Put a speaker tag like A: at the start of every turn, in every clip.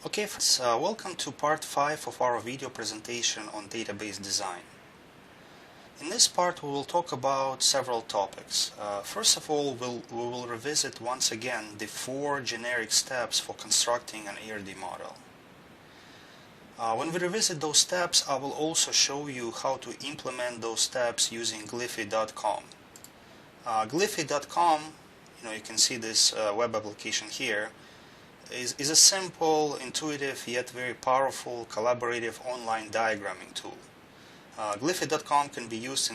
A: Okay, friends, welcome to part 5 of our video presentation on database design. In this part we will talk about several topics. First of all, we will revisit once again the 4 generic steps for constructing an ERD model. When we revisit those steps, I will also show you how to implement those steps using Gliffy.com. Gliffy.com, you can see this web application here, is a simple, intuitive, yet very powerful, collaborative online diagramming tool. Gliffy.com can be used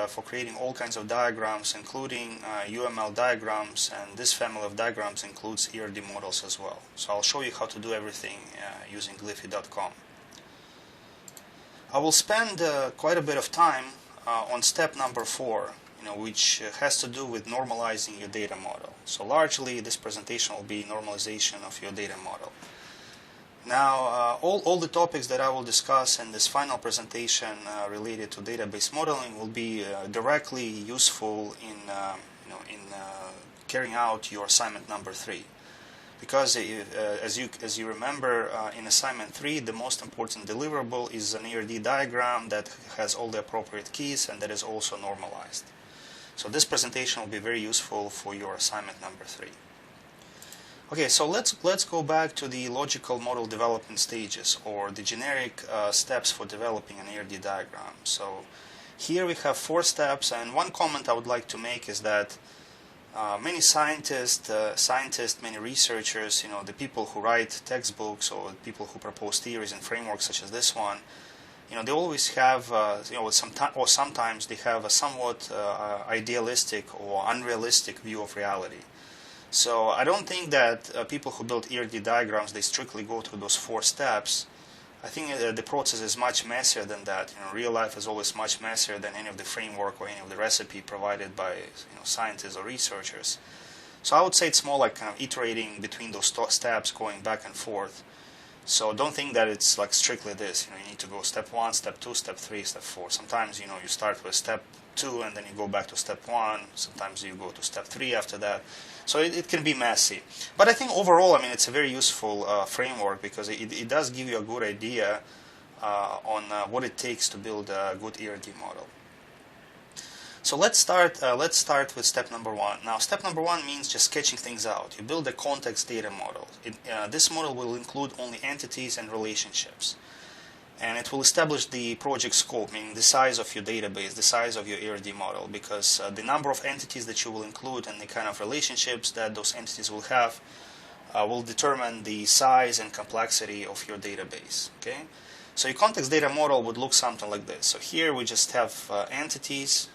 A: for creating all kinds of diagrams, including UML diagrams, and this family of diagrams includes ERD models as well. So I'll show you how to do everything using Gliffy.com. I will spend quite a bit of time on step number 4, which has to do with normalizing your data model. So largely this presentation will be normalization of your data model. Now all the topics that I will discuss in this final presentation related to database modeling will be directly useful in carrying out your assignment number 3. Because as you remember, in assignment 3, the most important deliverable is an ERD diagram that has all the appropriate keys and that is also normalized. So this presentation will be very useful for your assignment number 3. Okay, so let's go back to the logical model development stages, or the generic steps for developing an ERD diagram. So here we have 4 steps, and one comment I would like to make is that many scientists, many researchers, the people who write textbooks or people who propose theories and frameworks such as this one, they always have, sometimes they have a somewhat idealistic or unrealistic view of reality. So I don't think that people who build ERD diagrams, they strictly go through those 4 steps. I think the process is much messier than that. Real life is always much messier than any of the framework or any of the recipe provided by scientists or researchers. So I would say it's more like kind of iterating between those steps, going back and forth. So don't think that it's like strictly this. You need to go step 1, step 2, step 3, step 4. Sometimes you start with step 2 and then you go back to step 1. Sometimes you go to step 3 after that. So it can be messy. But I think overall, it's a very useful framework because it does give you a good idea on what it takes to build a good ERD model. So let's start with step number 1. Now, step number 1 means just sketching things out. You build a context data model. This model will include only entities and relationships. And it will establish the project scope, meaning the size of your database, the size of your ERD model, because the number of entities that you will include and the kind of relationships that those entities will have will determine the size and complexity of your database. Okay? So your context data model would look something like this. So here we just have entities,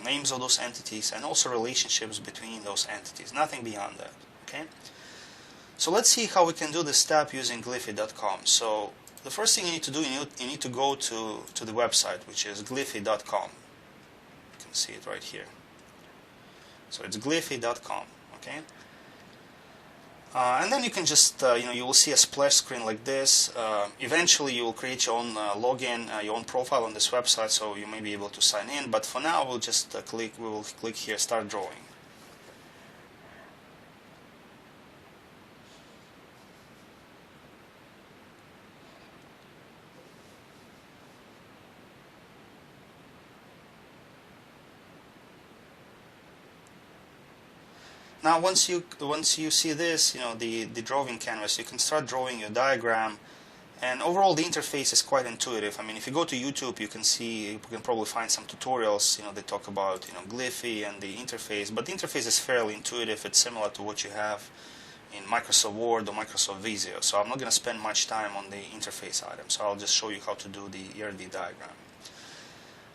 A: names of those entities, and also relationships between those entities. Nothing beyond that. Okay? So let's see how we can do this step using Gliffy.com. So the first thing you need to do, you need to go to the website, which is Gliffy.com. You can see it right here. So it's Gliffy.com. Okay. And then you can just, you will see a splash screen like this. Eventually, you will create your own login, your own profile on this website, so you may be able to sign in. But for now, we'll just we will click here, Start Drawing. Now, once you see this, the drawing canvas, you can start drawing your diagram, and overall the interface is quite intuitive. If you go to YouTube, you can probably find some tutorials. They talk about Gliffy and the interface, but the interface is fairly intuitive. It's similar to what you have in Microsoft Word or Microsoft Visio. So I'm not going to spend much time on the interface item. So I'll just show you how to do the ERD diagram.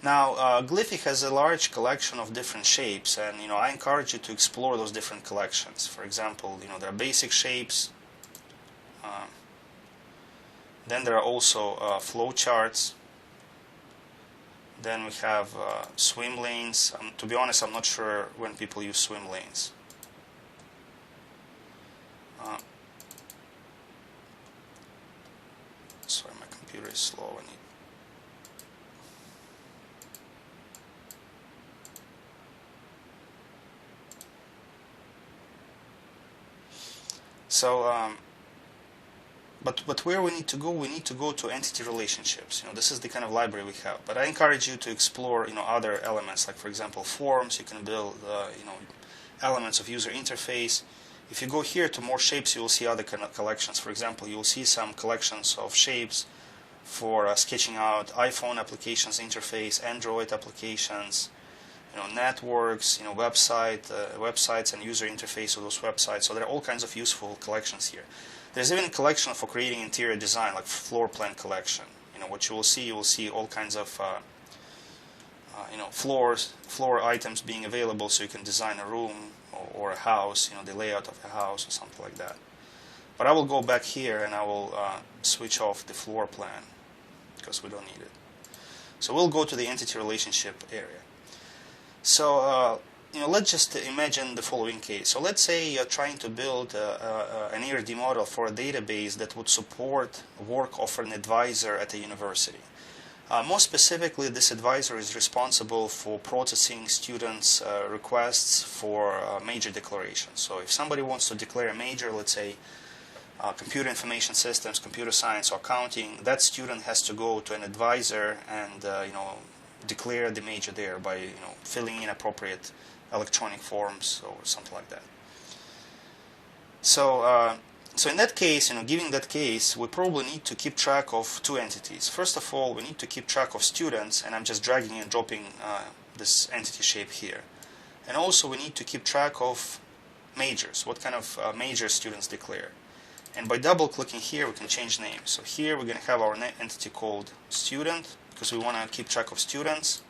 A: Now, Gliffy has a large collection of different shapes, and I encourage you to explore those different collections. For example, there are basic shapes. Then there are also flow charts. Then we have swim lanes. To be honest, I'm not sure when people use swim lanes. Sorry, my computer is slow. So But where we need to go to entity relationships. This is the kind of library we have. But I encourage you to explore, other elements, like for example forms. You can build, elements of user interface. If you go here to more shapes, you will see other kind of collections. For example, you will see some collections of shapes for sketching out iPhone applications interface, Android applications, networks, websites and user interface of those websites. So there are all kinds of useful collections here. There's even a collection for creating interior design, like floor plan collection. What you will see all kinds of floor items being available, so you can design a room or a house, the layout of a house or something like that. But I will go back here and I will switch off the floor plan because we don't need it. So we'll go to the entity relationship area. So let's just imagine the following case. So let's say you're trying to build an ERD model for a database that would support work of an advisor at a university. More specifically, this advisor is responsible for processing students' requests for major declarations. So if somebody wants to declare a major, let's say computer information systems, computer science, or accounting, that student has to go to an advisor and declare the major there by filling in appropriate electronic forms or something like that. So in that case, given that case, we probably need to keep track of two entities. First of all, we need to keep track of students, and I'm just dragging and dropping this entity shape here. And also we need to keep track of majors, what kind of majors students declare. And by double clicking here, we can change names. So here we're going to have our entity called student, because we want to keep track of students.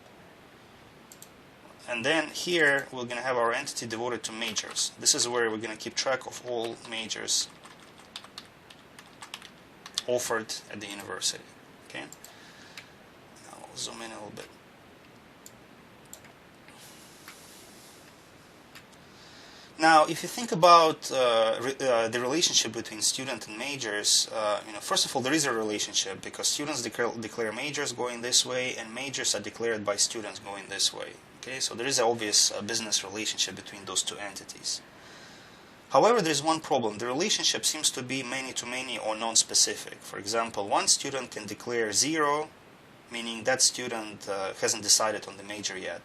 A: And then here we're going to have our entity devoted to majors. This is where we're going to keep track of all majors offered at the university. Okay. Now I'll zoom in a little bit. Now, if you think about the relationship between student and majors, first of all, there is a relationship because students declare majors going this way, and majors are declared by students going this way. Okay, so there is an obvious business relationship between those two entities. However, there is one problem. The relationship seems to be many-to-many or non-specific. For example, one student can declare 0, meaning that student hasn't decided on the major yet.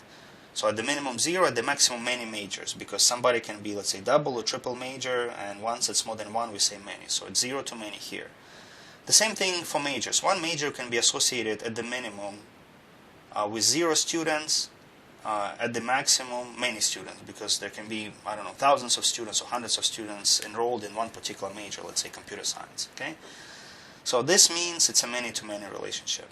A: So at the minimum 0, at the maximum many majors, because somebody can be, let's say, double or triple major, and once it's more than one, we say many. So it's 0 to many here. The same thing for majors. One major can be associated at the minimum with 0 students, at the maximum many students, because there can be, I don't know, thousands of students or hundreds of students enrolled in one particular major, let's say computer science. Okay, so this means it's a many-to-many relationship.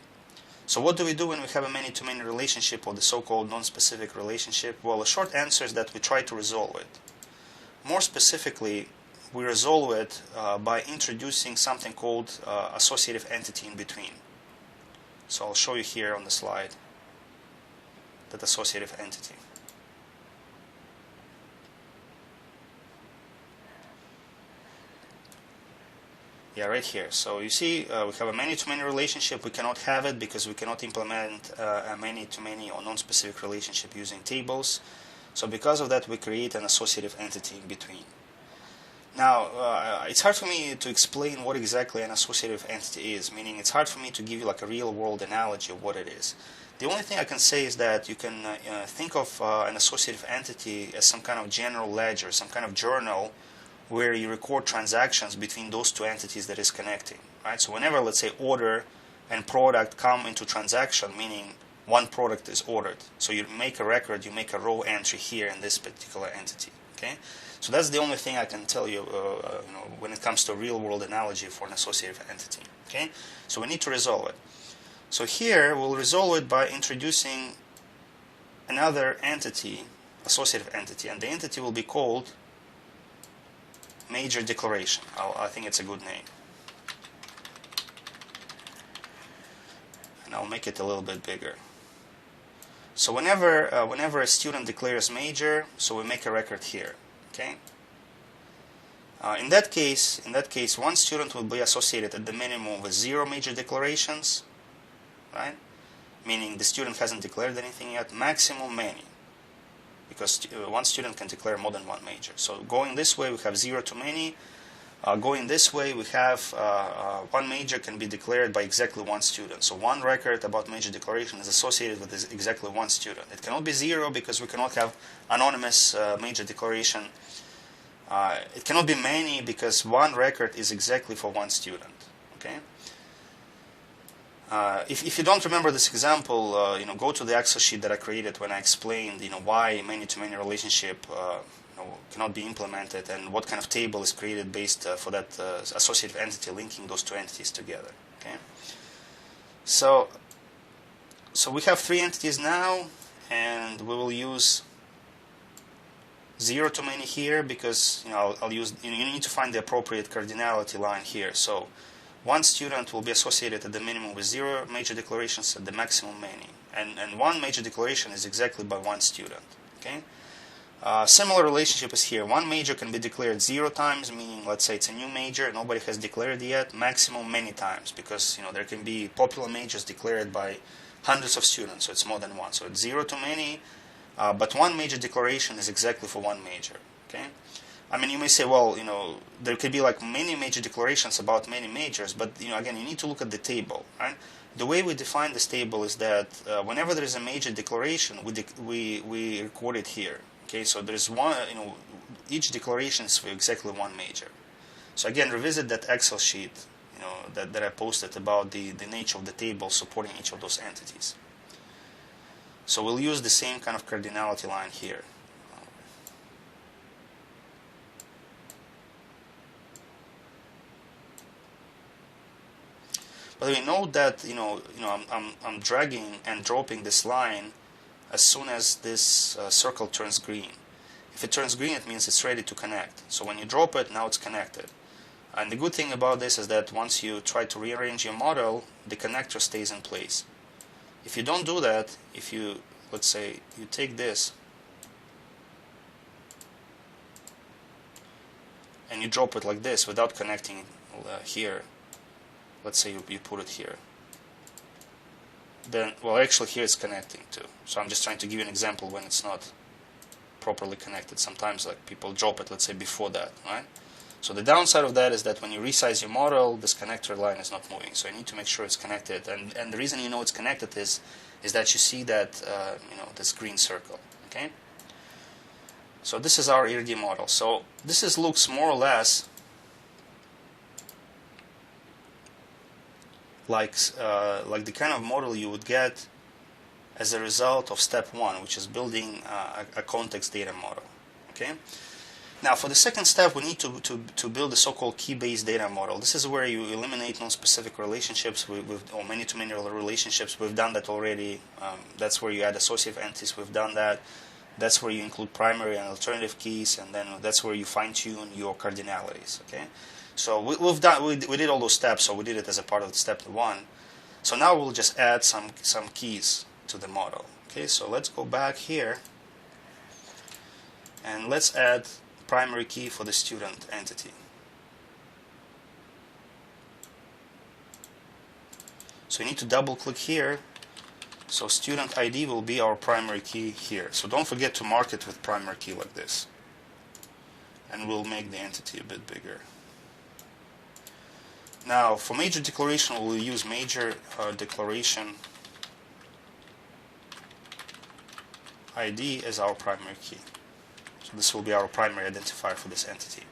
A: So what do we do when we have a many-to-many relationship, or the so-called non-specific relationship? Well, the short answer is that we try to resolve it. More specifically, we resolve it by introducing something called associative entity in between. So I'll show you here on the slide that associative entity. Yeah, right here. So you see, we have a many-to-many relationship. We cannot have it because we cannot implement a many-to-many or non-specific relationship using tables. So because of that, we create an associative entity in between. Now, it's hard for me to explain what exactly an associative entity is, meaning it's hard for me to give you like a real-world analogy of what it is. The only thing I can say is that you can think of an associative entity as some kind of general ledger, some kind of journal where you record transactions between those two entities that is connecting. Right? So whenever, let's say, order and product come into transaction, meaning one product is ordered. So you make a record, you make a row entry here in this particular entity. Okay? So that's the only thing I can tell you, when it comes to a real-world analogy for an associative entity. Okay? So we need to resolve it. So here we'll resolve it by introducing another entity, associative entity, and the entity will be called major declaration. I think it's a good name. And I'll make it a little bit bigger. So whenever a student declares major, so we make a record here. Okay. In that case, one student will be associated at the minimum with 0 major declarations, right? Meaning the student hasn't declared anything yet. Maximum many, because one student can declare more than one major. So going this way, we have 0 to many. Going this way, we have one major can be declared by exactly one student. So one record about major declaration is associated with exactly one student. It cannot be 0 because we cannot have anonymous major declaration. It cannot be many because one record is exactly for one student. Okay. If you don't remember this example, go to the Excel sheet that I created when I explained, why many-to-many relationship cannot be implemented and what kind of table is created based for that associative entity linking those two entities together. Okay. So we have 3 entities now, and we will use 0 to many here because I'll use. You need to find the appropriate cardinality line here. So one student will be associated at the minimum with 0 major declarations, at the maximum many, and one major declaration is exactly by one student. Okay. Similar relationship is here. One major can be declared 0 times, meaning let's say it's a new major, nobody has declared yet. Maximum many times, because there can be popular majors declared by hundreds of students, so it's more than one. So it's 0 to many, but one major declaration is exactly for one major. Okay. I mean, you may say, well, there could be like many major declarations about many majors, but again, you need to look at the table, right? The way we define this table is that whenever there is a major declaration, we record it here. Okay, so there's one, each declaration is for exactly one major. So again, revisit that Excel sheet, that I posted about the nature of the table supporting each of those entities. So we'll use the same kind of cardinality line here. But we note that I'm dragging and dropping this line as soon as this circle turns green. If it turns green, it means it's ready to connect. So when you drop it, now it's connected. And the good thing about this is that once you try to rearrange your model, the connector stays in place. If you don't do that, if you, let's say, you take this and you drop it like this without connecting here, let's say you put it here, then, well, actually here it's connecting too. So I'm just trying to give you an example when it's not properly connected. Sometimes like people drop it, let's say, before that, right? So the downside of that is that when you resize your model, this connector line is not moving. So you need to make sure it's connected. And the reason it's connected is that you see that this green circle. Okay. So this is our ERD model. So this looks more or less like the kind of model you would get as a result of step 1, which is building a context data model. Okay. Now, for the second step, we need to build a so-called key-based data model. This is where you eliminate non-specific relationships or many-to-many relationships. We've done that already. That's where you add associative entities. We've done that. That's where you include primary and alternative keys, and then that's where you fine-tune your cardinalities. Okay. So we did all those steps. So we did it as a part of step 1. So now we'll just add some keys to the model. Okay. So let's go back here, and let's add primary key for the student entity. So you need to double click here. So student ID will be our primary key here. So don't forget to mark it with primary key like this. And we'll make the entity a bit bigger. Now for major declaration, we'll use major declaration ID as our primary key. So this will be our primary identifier for this entity.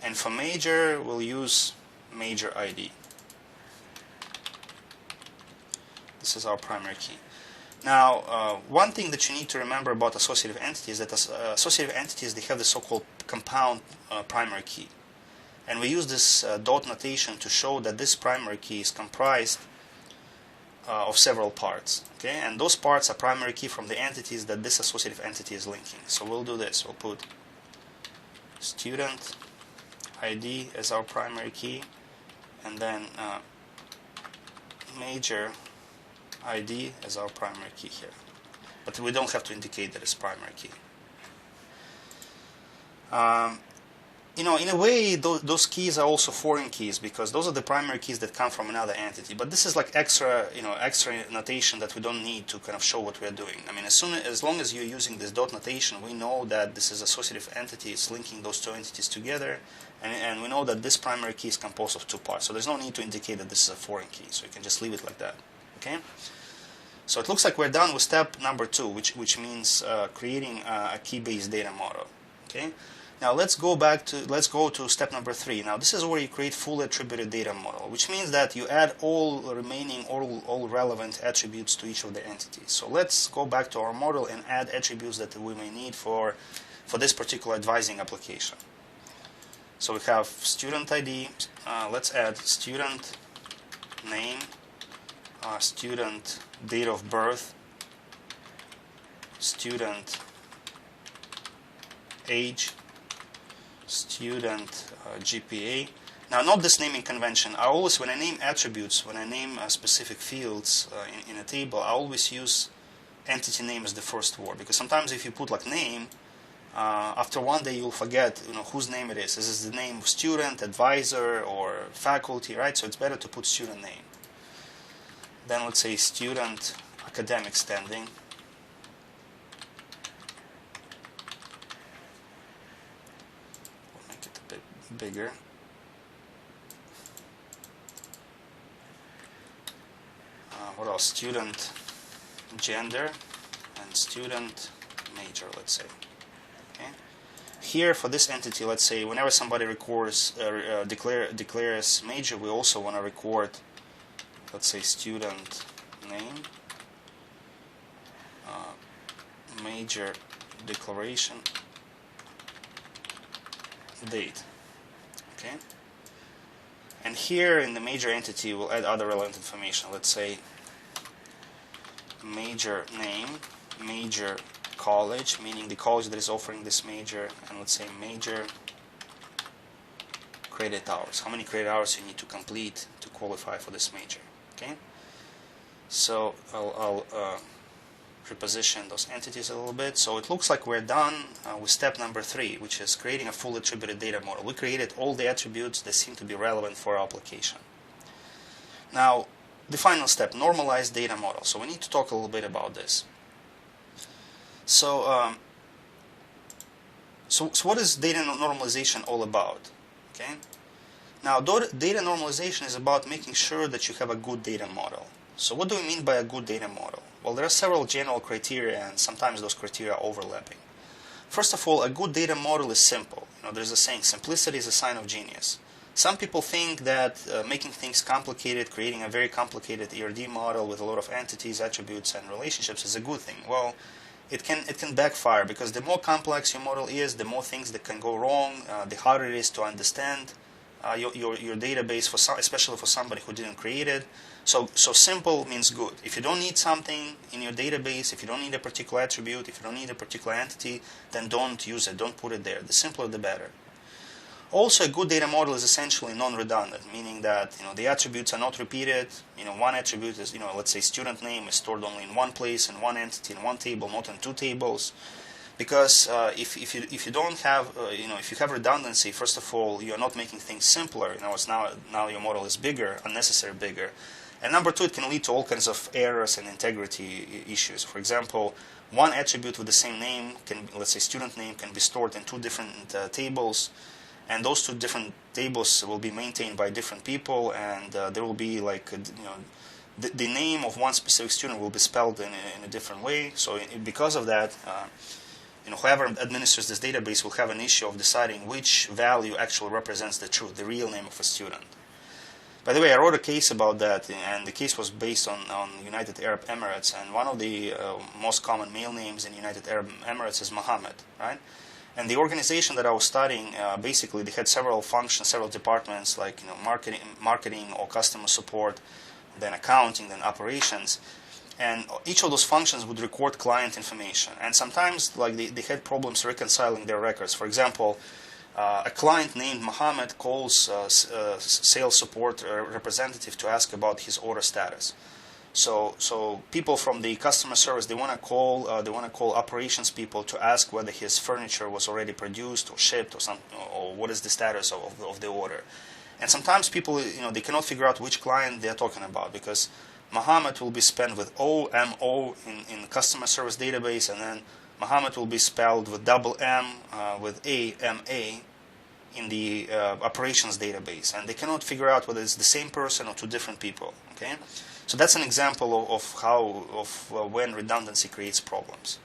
A: And for major, we'll use major ID. This is our primary key. Now, one thing that you need to remember about associative entities is that associative entities, they have the so-called compound primary key. And we use this dot notation to show that this primary key is comprised of several parts. Okay, and those parts are primary key from the entities that this associative entity is linking. So we'll do this. We'll put student ID as our primary key, and then major ID as our primary key here. But we don't have to indicate that it's primary key. In a way, those keys are also foreign keys because those are the primary keys that come from another entity. But this is like extra notation that we don't need to kind of show what we are doing. I mean, as long as you're using this dot notation, we know that this is associative entity. It's linking those two entities together, And we know that this primary key is composed of 2 parts, so there's no need to indicate that this is a foreign key, so you can just leave it like that. Okay. So it looks like we're done with step number 2, which means creating a key-based data model. Okay. Now let's go to step number 3. Now this is where you create fully attributed data model, which means that you add all remaining all relevant attributes to each of the entities. So let's go back to our model and add attributes that we may need for this particular advising application. So we have student ID. Let's add student name, student date of birth, student age, student GPA. Now, note this naming convention. I always, when I name attributes, when I name specific fields in a table, I always use entity name as the first word, because sometimes if you put like name, after one day you'll forget, whose name it is. Is this the name of student, advisor, or faculty, right? So it's better to put student name. Then let's say student academic standing. We'll make it a bit bigger. What else? Student gender and student major, let's say. Okay. Here for this entity, let's say whenever somebody records declares major, we also want to record, let's say, student name, major declaration, date. Okay. And here in the major entity, we'll add other relevant information. Let's say major name, major college, meaning the college that is offering this major, and let's say major credit hours. How many credit hours you need to complete to qualify for this major? Okay. So I'll reposition those entities a little bit. So it looks like we're done with step number 3, which is creating a fully attributed data model. We created all the attributes that seem to be relevant for our application. Now, the final step, normalized data model. So we need to talk a little bit about this. So, so what is data normalization all about? Okay. Now, data normalization is about making sure that you have a good data model. So what do we mean by a good data model? Well, there are several general criteria, and sometimes those criteria are overlapping. First of all, a good data model is simple. There's a saying, simplicity is a sign of genius. Some people think that making things complicated, creating a very complicated ERD model with a lot of entities, attributes, and relationships is a good thing. Well, it can backfire, because the more complex your model is, the more things that can go wrong, the harder it is to understand your database, especially for somebody who didn't create it. So simple means good. If you don't need something in your database, if you don't need a particular attribute, if you don't need a particular entity, then don't use it, don't put it there. The simpler the better. Also, a good data model is essentially non-redundant, meaning that the attributes are not repeated. One attribute is, let's say student name is stored only in one place, in one entity, in one table, not in 2 tables. Because if you don't have if you have redundancy, first of all, you are not making things simpler. It's now your model is bigger, unnecessarily bigger, and number 2, it can lead to all kinds of errors and integrity issues. For example, one attribute with the same name let's say student name, can be stored in 2 different tables, and those 2 different tables will be maintained by different people, and there will be like the name of one specific student will be spelled in a different way. So because of that. Whoever administers this database will have an issue of deciding which value actually represents the real name of a student. By the way, I wrote a case about that, and the case was based on United Arab Emirates, and one of the most common male names in United Arab Emirates is Mohammed, right? And the organization that I was studying, basically they had several functions, several departments, like marketing or customer support, then accounting, then operations. And each of those functions would record client information. And sometimes they had problems reconciling their records. For example, a client named Mohammed calls sales support representative to ask about his order status. So people from the customer service, they want to call operations people to ask whether his furniture was already produced or shipped or what is the status of the order. And sometimes people they cannot figure out which client they are talking about, because Mohammed will be spelled with O-M-O in customer service database, and then Mohammed will be spelled with double M with A-M-A in the operations database, and they cannot figure out whether it's the same person or two different people. Okay, so that's an example of when redundancy creates problems.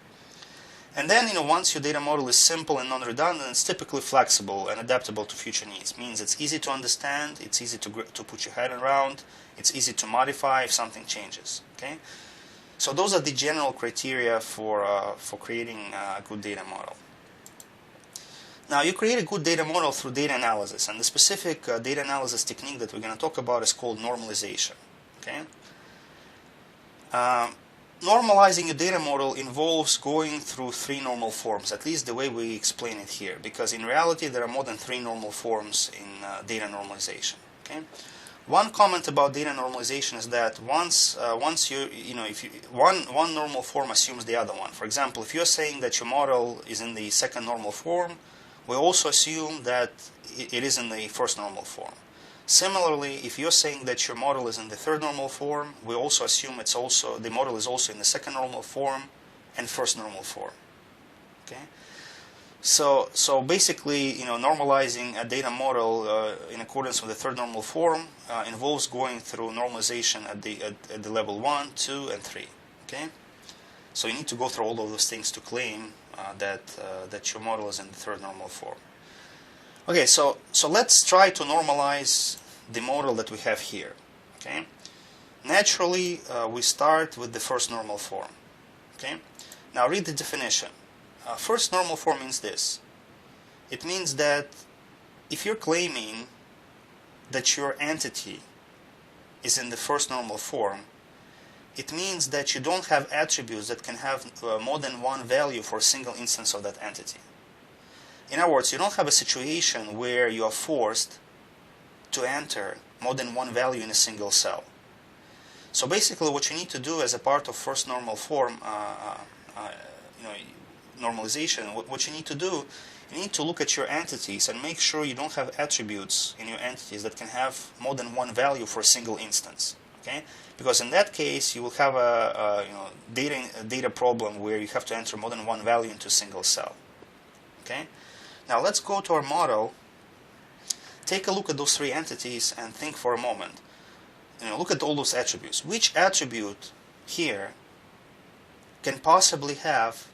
A: And then, once your data model is simple and non-redundant, it's typically flexible and adaptable to future needs. Means it's easy to understand, it's easy to put your head around, it's easy to modify if something changes. Okay, so those are the general criteria for creating a good data model. Now, you create a good data model through data analysis, and the specific data analysis technique that we're going to talk about is called normalization. Okay. Normalizing a data model involves going through 3 normal forms, at least the way we explain it here, because in reality there are more than 3 normal forms in data normalization. Okay. One comment about data normalization is that once one normal form assumes the other one. For example, if you're saying that your model is in the second normal form, we also assume that it is in the first normal form. Similarly, if you're saying that your model is in the third normal form, we also assume the model is also in the second normal form and first normal form. Okay. So basically, normalizing a data model in accordance with the third normal form involves going through normalization at the level 1, 2, and 3. Okay. So you need to go through all of those things to claim that your model is in the third normal form. Okay, so let's try to normalize the model that we have here. Okay, naturally we start with the first normal form. Okay, now read the definition. First normal form means this. It means that if you're claiming that your entity is in the first normal form, it means that you don't have attributes that can have more than one value for a single instance of that entity. In other words, you don't have a situation where you are forced to enter more than one value in a single cell. So basically what you need to do as a part of first normal form normalization, what you need to do, you need to look at your entities and make sure you don't have attributes in your entities that can have more than one value for a single instance. Okay? Because in that case you will have a data problem where you have to enter more than one value into a single cell. Okay? Now let's go to our model, take a look at those 3 entities and think for a moment. Look at all those attributes. Which attribute here can possibly have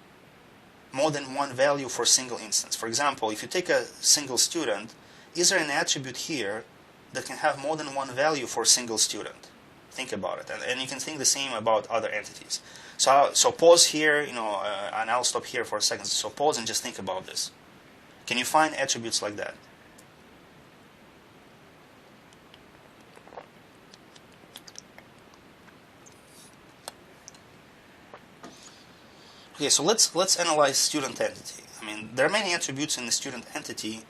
A: more than one value for a single instance? For example, if you take a single student, is there an attribute here that can have more than one value for a single student? Think about it, and you can think the same about other entities. So pause here, and I'll stop here for a second. So pause and just think about this. Can you find attributes like that? Okay, so let's analyze student entity. I mean, there are many attributes in the student entity,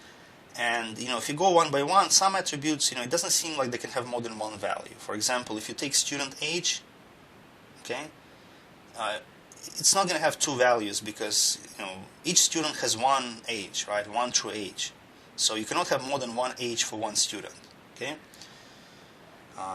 A: and if you go one by one, some attributes, it doesn't seem like they can have more than one value. For example, if you take student age, okay, it's not going to have 2 values because each student has one age, right? One true age. So you cannot have more than one age for one student. Okay.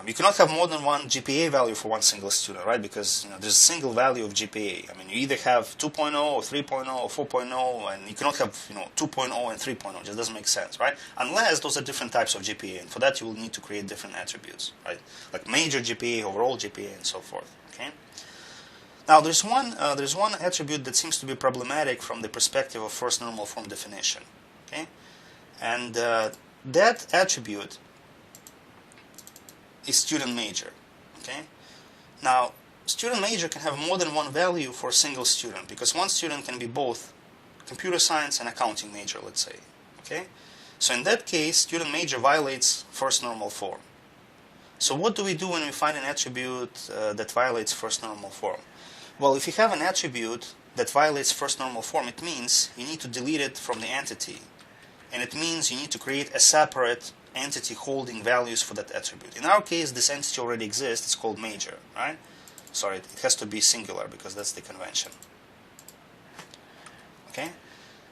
A: You cannot have more than one GPA value for one single student, right? Because there's a single value of GPA. I mean, you either have 2.0 or 3.0 or 4.0, and you cannot have 2.0 and 3.0. It just doesn't make sense, right? Unless those are different types of GPA, and for that you will need to create different attributes, right? Like major GPA, overall GPA, and so forth. Okay. Now there's one attribute that seems to be problematic from the perspective of first normal form definition. Okay, and that attribute is student major. Okay, now student major can have more than one value for a single student because one student can be both computer science and accounting major, let's say. Okay, so in that case, student major violates first normal form. So what do we do when we find an attribute that violates first normal form? Well, if you have an attribute that violates first normal form, it means you need to delete it from the entity. And it means you need to create a separate entity holding values for that attribute. In our case, this entity already exists. It's called major, right? Sorry, it has to be singular because that's the convention. Okay?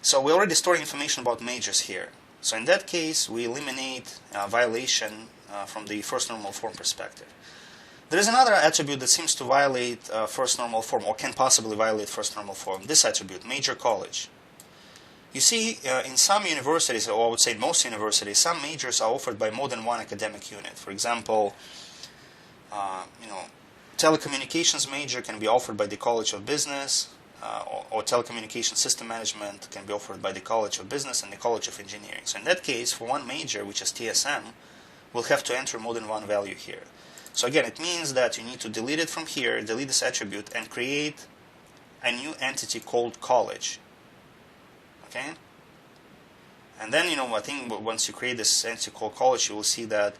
A: So we're already storing information about majors here. So in that case, we eliminate violation from the first normal form perspective. There is another attribute that seems to violate first normal form, or can possibly violate first normal form. This attribute, major college. You see, in some universities, or I would say most universities, some majors are offered by more than one academic unit. For example, telecommunications major can be offered by the College of Business, or telecommunications system management can be offered by the College of Business and the College of Engineering. So in that case, for one major, which is TSM, we'll have to enter more than one value here. So again, it means that you need to delete it from here, delete this attribute, and create a new entity called college. Okay? And then, I think once you create this entity called college, you will see that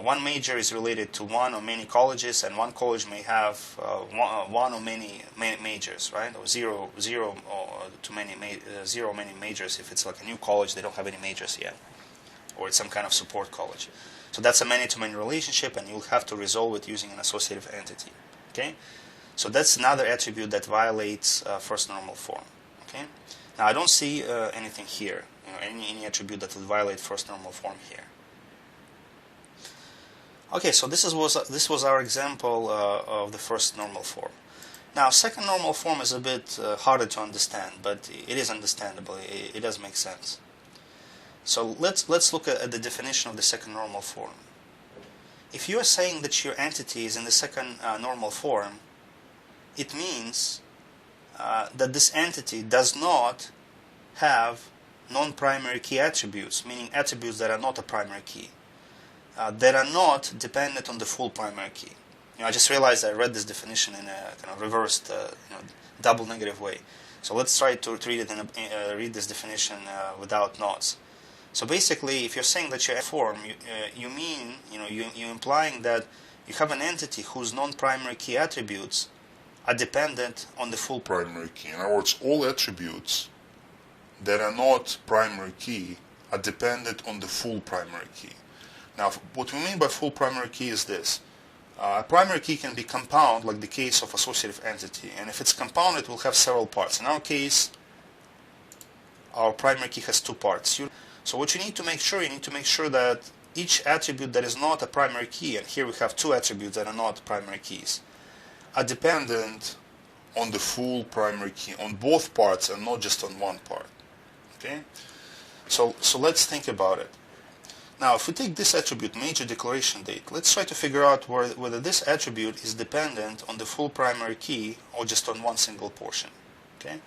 A: one major is related to one or many colleges, and one college may have one or many majors, right? Or zero many majors if it's like a new college, they don't have any majors yet. Or it's some kind of support college. So that's a many-to-many relationship, and you'll have to resolve it using an associative entity. Okay? So that's another attribute that violates first normal form. Okay? Now I don't see anything here, any attribute that would violate first normal form here. Okay, so this was our example of the first normal form. Now, second normal form is a bit harder to understand, but it is understandable. It does make sense. So let's look at the definition of the second normal form. If you are saying that your entity is in the second normal form, it means that this entity does not have non-primary key attributes, meaning attributes that are not a primary key, that are not dependent on the full primary key. I just realized I read this definition in a kind of reversed, double negative way. So let's try to read it read this definition without notes. So basically, if you're saying that you're a form, you mean, you're implying that you have an entity whose non-primary key attributes are dependent on the full primary key.
B: In other words, all attributes that are not primary key are dependent on the full primary key. Now, what we mean by full primary key is this. A primary key can be compound, like the case of associative entity, and if it's compound, it will have several parts. In our case, our primary key has two parts. So what you need to make sure that each attribute that is not a primary key, and here we have two attributes that are not primary keys, are dependent on the full primary key, on both parts and not just on one part. Okay? So let's think about it. Now, if we take this attribute, major declaration date, let's try to figure out whether this attribute is dependent on the full primary key or just on one single portion. Okay?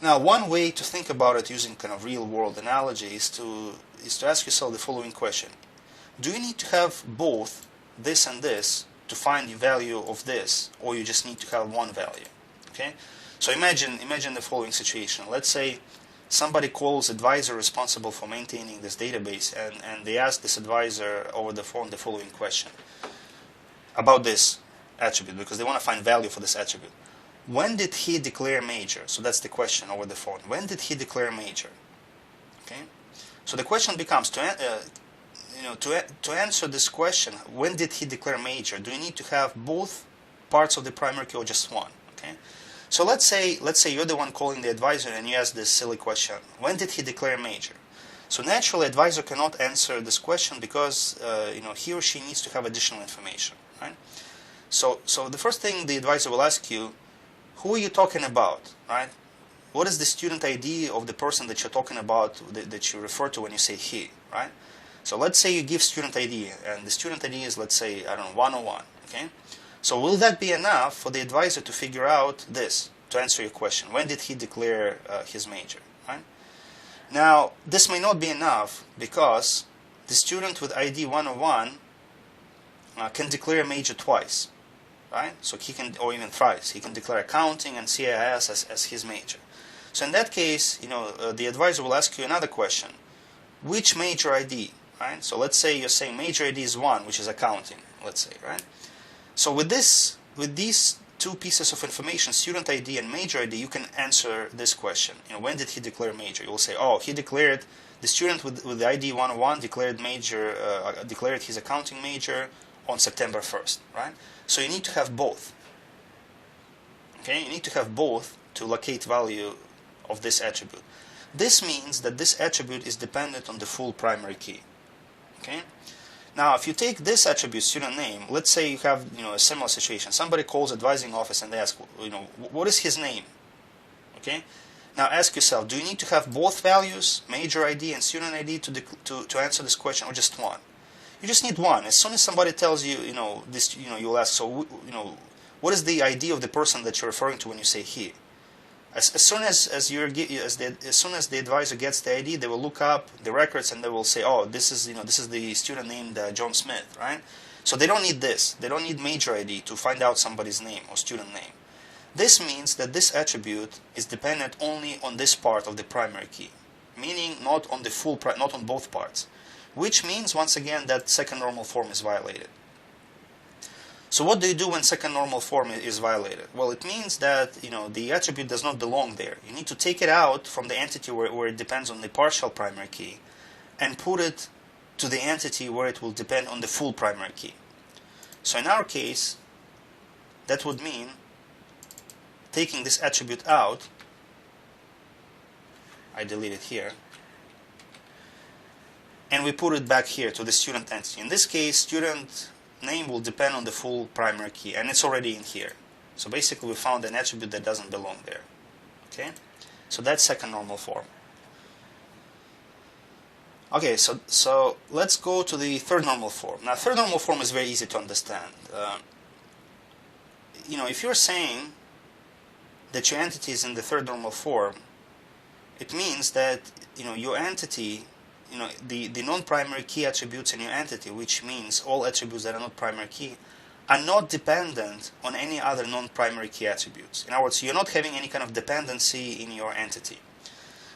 B: Now, one way to think about it using kind of real-world analogy is to ask yourself the following question. Do you need to have both this and this to find the value of this, or you just need to have one value? Okay? So imagine the following situation. Let's say somebody calls advisor responsible for maintaining this database, and they ask this advisor over the phone the following question about this attribute, because they want to find value for this attribute. When did he declare major? So that's the question over the phone. When did he declare major? Okay. So the question becomes to answer this question, when did he declare major? Do you need to have both parts of the primary key or just one? Okay. So let's say you're the one calling the advisor and you ask this silly question: when did he declare major? So naturally, advisor cannot answer this question because he or she needs to have additional information, right? So the first thing the advisor will ask you: who are you talking about, right? What is the student ID of the person that you're talking about, that you refer to when you say he, right? So let's say you give student ID, and the student ID is, let's say, 101, okay? So will that be enough for the advisor to figure out this, to answer your question? When did he declare his major, right? Now, this may not be enough because the student with ID 101 can declare major twice. Right? So he can, or even thrice, he can declare accounting and CIS as his major. So in that case, the advisor will ask you another question: which major ID? Right? So let's say you're saying major ID is 1, which is accounting. Let's say, right? So with these two pieces of information, student ID and major ID, you can answer this question. When did he declare major? You will say, oh, he declared, the student with the ID 101 declared his accounting major on September 1st, right? So you need to have both. Okay, you need to have both to locate value of this attribute. This means that this attribute is dependent on the full primary key. Okay. Now, if you take this attribute, student name, let's say you have a similar situation. Somebody calls advising office and they ask, what is his name? Okay. Now ask yourself, do you need to have both values, major ID and student ID, to answer this question, or just one? You just need one. As soon as somebody tells you, this, you'll ask, so, what is the ID of the person that you're referring to when you say he? As soon as the advisor gets the ID, they will look up the records and they will say, oh, this is the student named John Smith, right? So they don't need this. They don't need major ID to find out somebody's name or student name. This means that this attribute is dependent only on this part of the primary key, meaning not on both parts, which means once again that second normal form is violated. So what do you do when second normal form is violated? Well, it means that the attribute does not belong there. You need to take it out from the entity where it depends on the partial primary key and put it to the entity where it will depend on the full primary key. So in our case, that would mean taking this attribute out. I delete it here. And we put it back here to the student entity. In this case, student name will depend on the full primary key, and it's already in here. So basically we found an attribute that doesn't belong there. Okay? So that's second normal form. Okay, so let's go to the third normal form. Now third normal form is very easy to understand. If you're saying that your entity is in the third normal form, it means that your entity, the non-primary key attributes in your entity, which means all attributes that are not primary key, are not dependent on any other non-primary key attributes. In other words, you're not having any kind of dependency in your entity.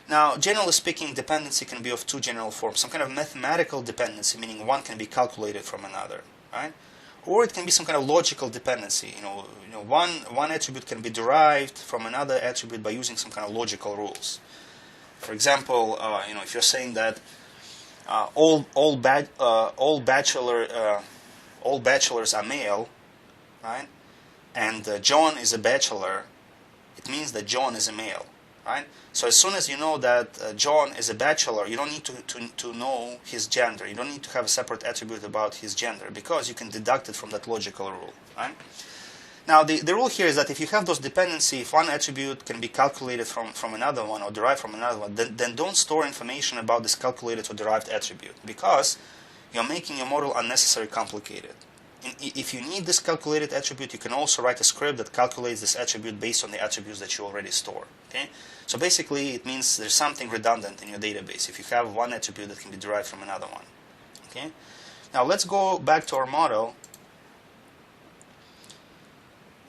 B: Now, generally speaking, dependency can be of two general forms. Some kind of mathematical dependency, meaning one can be calculated from another, right? Or it can be some kind of logical dependency. One attribute can be derived from another attribute by using some kind of logical rules. For example, if you're saying that all bachelors are male, right? And John is a bachelor, it means that John is a male, right? So as soon as you know that John is a bachelor, you don't need to know his gender. You don't need to have a separate attribute about his gender, because you can deduct it from that logical rule, right? Now, the rule here is that if you have those dependency, if one attribute can be calculated from another one or derived from another one, then don't store information about this calculated or derived attribute, because you're making your model unnecessarily complicated. If you need this calculated attribute, you can also write a script that calculates this attribute based on the attributes that you already store. Okay? So basically, it means there's something redundant in your database if you have one attribute that can be derived from another one. Okay? Now let's go back to our model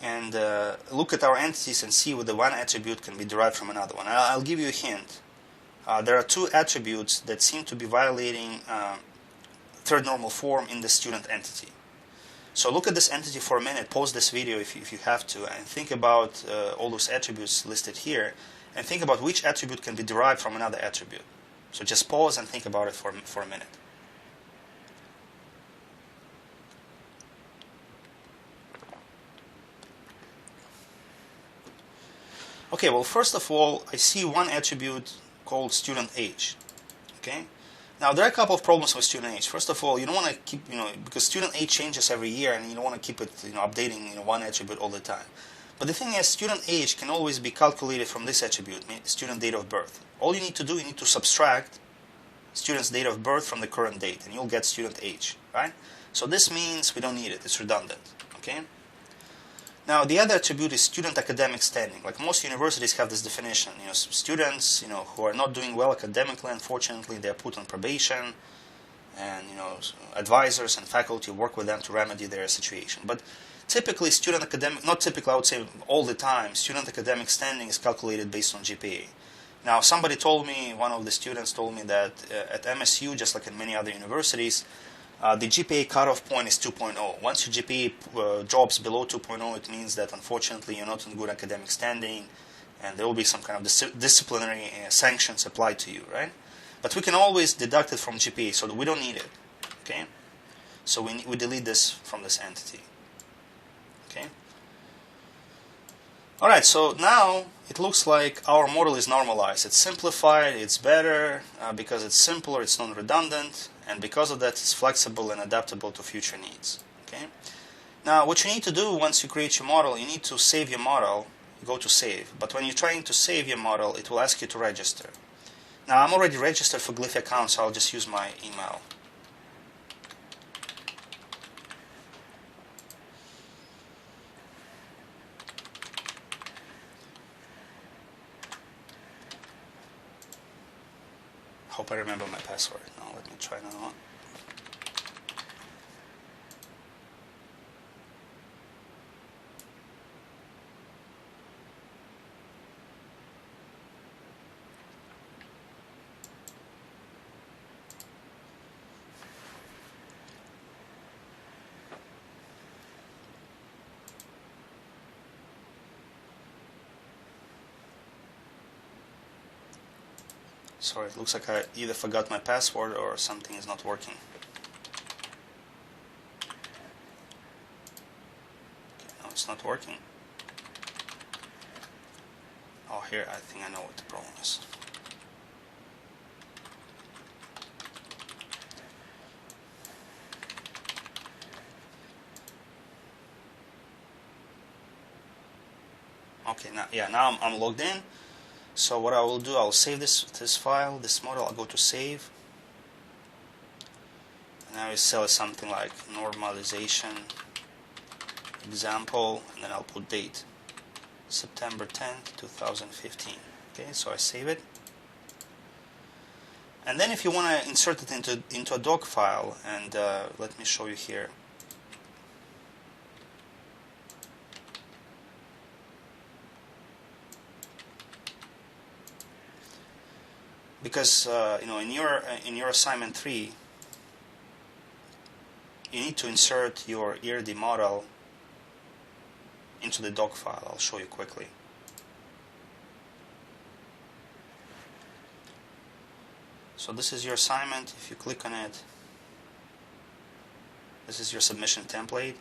B: and look at our entities and see whether one attribute can be derived from another one. I'll give you a hint. There are two attributes that seem to be violating third normal form in the student entity. So look at this entity for a minute, pause this video if you have to, and think about all those attributes listed here, and think about which attribute can be derived from another attribute. So just pause and think about it for a minute. Okay, well, first of all, I see one attribute called student age. Okay? Now, there are a couple of problems with student age. First of all, you don't want to keep, because student age changes every year, and you don't want to keep it, updating, one attribute all the time. But the thing is, student age can always be calculated from this attribute, student date of birth. All you need to do, you need to subtract student's date of birth from the current date, and you'll get student age, right? So this means we don't need it. It's redundant, okay? Now, the other attribute is student academic standing. Like most universities have this definition. Students, who are not doing well academically, unfortunately, they're put on probation, and advisors and faculty work with them to remedy their situation. But typically, not typically, I would say all the time, student academic standing is calculated based on GPA. Now, one of the students told me that at MSU, just like in many other universities, the GPA cutoff point is 2.0. Once your GPA drops below 2.0, it means that unfortunately you're not in good academic standing, and there will be some kind of disciplinary sanctions applied to you, right? But we can always deduct it from GPA, so we don't need it. Okay, so we delete this from this entity. Okay. All right. So now it looks like our model is normalized. It's simplified. It's better because it's simpler. It's non-redundant. And because of that, it's flexible and adaptable to future needs. Okay. Now, what you need to do once you create your model, you need to save your model.
A: go to save. But when you're trying to save your model, it will ask you to register. Now I'm already registered for Gliffycom, so I'll just use my email. Hope I remember my password. Now let me try now. Sorry, it looks like I either forgot my password or something is not working. Okay, no, it's not working. Oh, here, I think I know what the problem is. Okay, now I'm logged in. So what I will do, I'll save this file, this model. I'll go to save, and I will select something like normalization example, and then I'll put date September 10th, 2015. Okay, so I save it, and then if you want to insert it into a doc file, and let me show you here. Because in your assignment 3, you need to insert your ERD model into the doc file. I'll show you quickly. So this is your assignment. If you click on it, this is your submission template.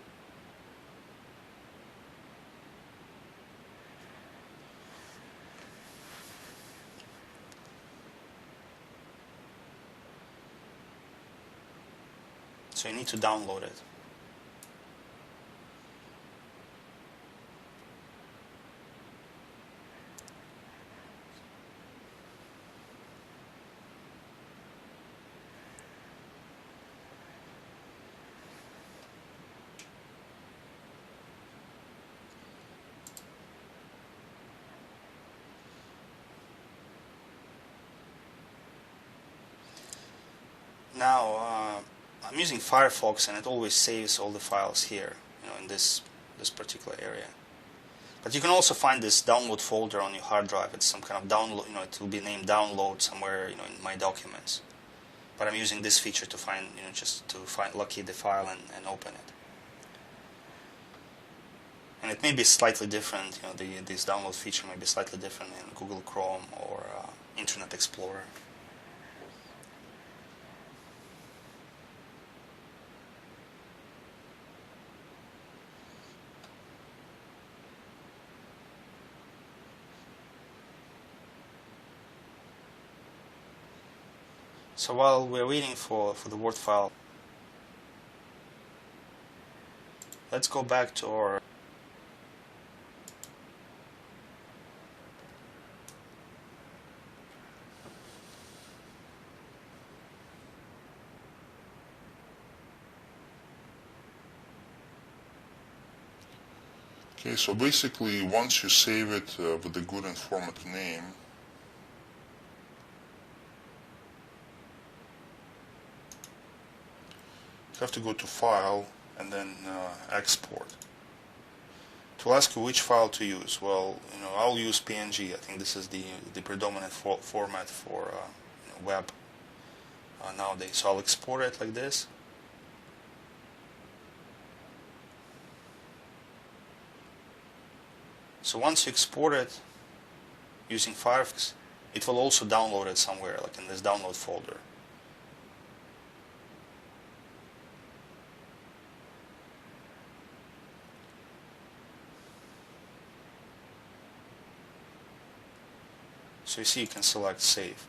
A: So you need to download it. Now, I'm using Firefox, and it always saves all the files here, in this particular area. But you can also find this download folder on your hard drive. It's some kind of download, it will be named download somewhere, in my documents. But I'm using this feature to find, just to locate the file and open it. And it may be slightly different, this download feature may be slightly different in Google Chrome or Internet Explorer. So while we're waiting for the Word file, let's go back to our
C: Okay, so basically once you save it with a good and format name, you have to go to File and then Export. It will ask you which file to use. Well, I'll use PNG. I think this is the predominant format for web nowadays. So I'll export it like this. So once you export it using Firefox, it will also download it somewhere, like in this download folder. So you see, you can select Save.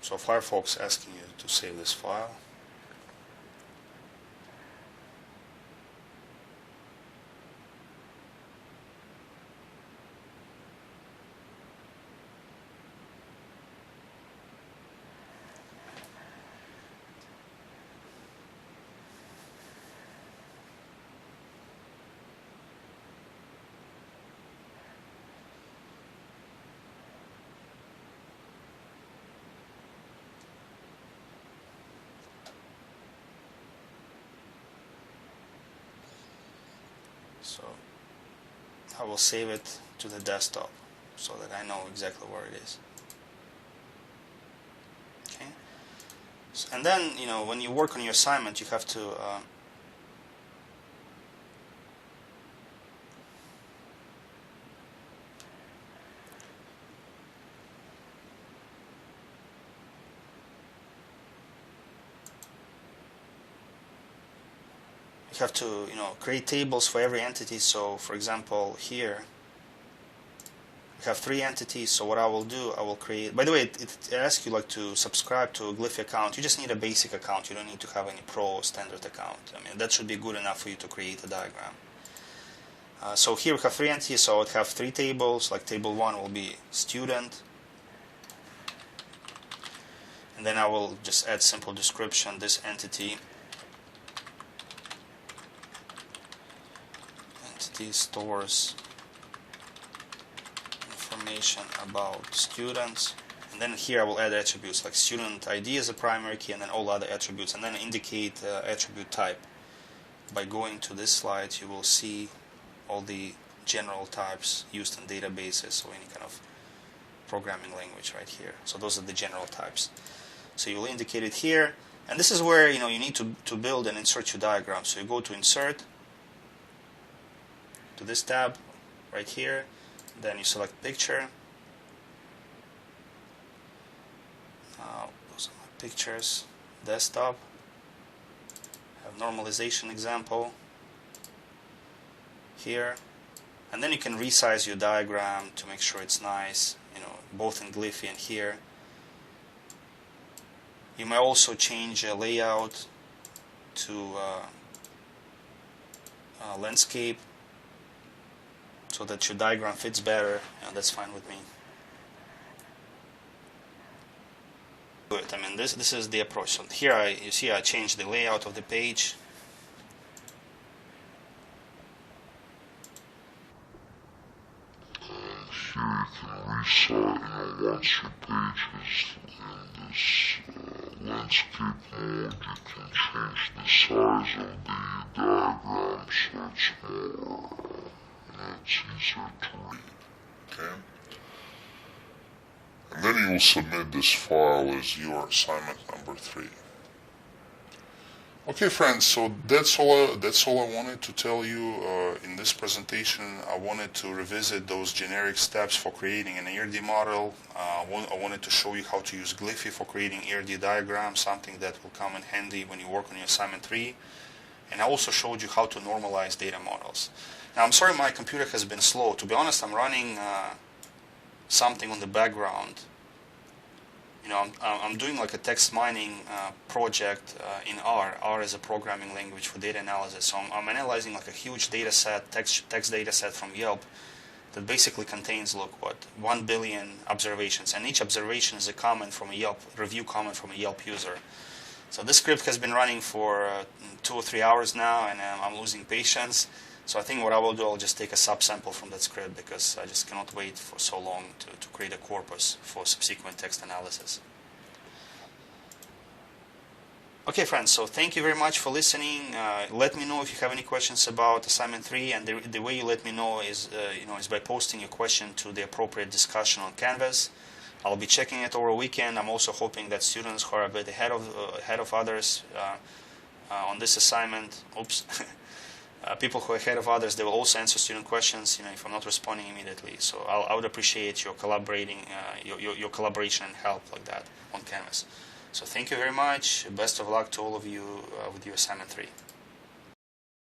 C: So Firefox asking you to save this file.
A: I will save it to the desktop so that I know exactly where it is. Okay. So, and then, you know, when you work on your assignment, you have to you know, create tables for every entity. So for example, here we have 3 entities. So what I will do, I will create, by the way, it asks you like to subscribe to a Gliffy account. You just need a basic account. You don't need to have any pro or standard account. I mean, that should be good enough for you to create a diagram. So here we have 3 entities, so I would have 3 tables. Like table 1 will be student, and then I will just add simple description. This entity stores information about students, and then here I will add attributes like student ID as a primary key, and then all other attributes, and then indicate attribute type. By going to this slide, you will see all the general types used in databases or any kind of programming language right here. So those are the general types. So you will indicate it here, and this is where, you know, you need to build and insert your diagram. So you go to insert, to this tab right here, then you select picture. Those are my pictures. Desktop. Have normalization example here, and then you can resize your diagram to make sure it's nice, you know, both in Gliffy and here. You may also change a layout to landscape, so that your diagram fits better. You know, that's fine with me. Good. I mean, this is the approach. So here you see I changed the layout of the page.
D: Here you can resize, you know, once your page is in this landscape mode, you can change the size of the diagram so it's more, it's easier to read. Okay? And then you will submit this file as your assignment number 3. Okay, friends, so that's all I wanted to tell you in this presentation. I wanted to revisit those generic steps for creating an ERD model. I wanted to show you how to use Gliffy for creating ERD diagrams, something that will come in handy when you work on your assignment 3. And I also showed you how to normalize data models. Now, I'm sorry my computer has been slow. To be honest, I'm running something on the background. You know, I'm doing like a text mining project in R. R is a programming language for data analysis. So I'm analyzing like a huge data set, text data set from Yelp that basically contains, look, what, 1 billion observations. And each observation is a comment from a Yelp, review comment from a Yelp user. So this script has been running for 2 or 3 hours now, and I'm losing patience. So I think what I will do, I'll just take a subsample from that script, because I just cannot wait for so long to create a corpus for subsequent text analysis. Okay, friends, so thank you very much for listening. Let me know if you have any questions about assignment 3, and the way you let me know is, is by posting your question to the appropriate discussion on Canvas. I'll be checking it over a weekend. I'm also hoping that students who are a bit ahead of others on this assignment, people who are ahead of others, they will also answer student questions, if I'm not responding immediately. So I would appreciate your collaboration and help like that on Canvas. So thank you very much. Best of luck to all of you with your assignment 3.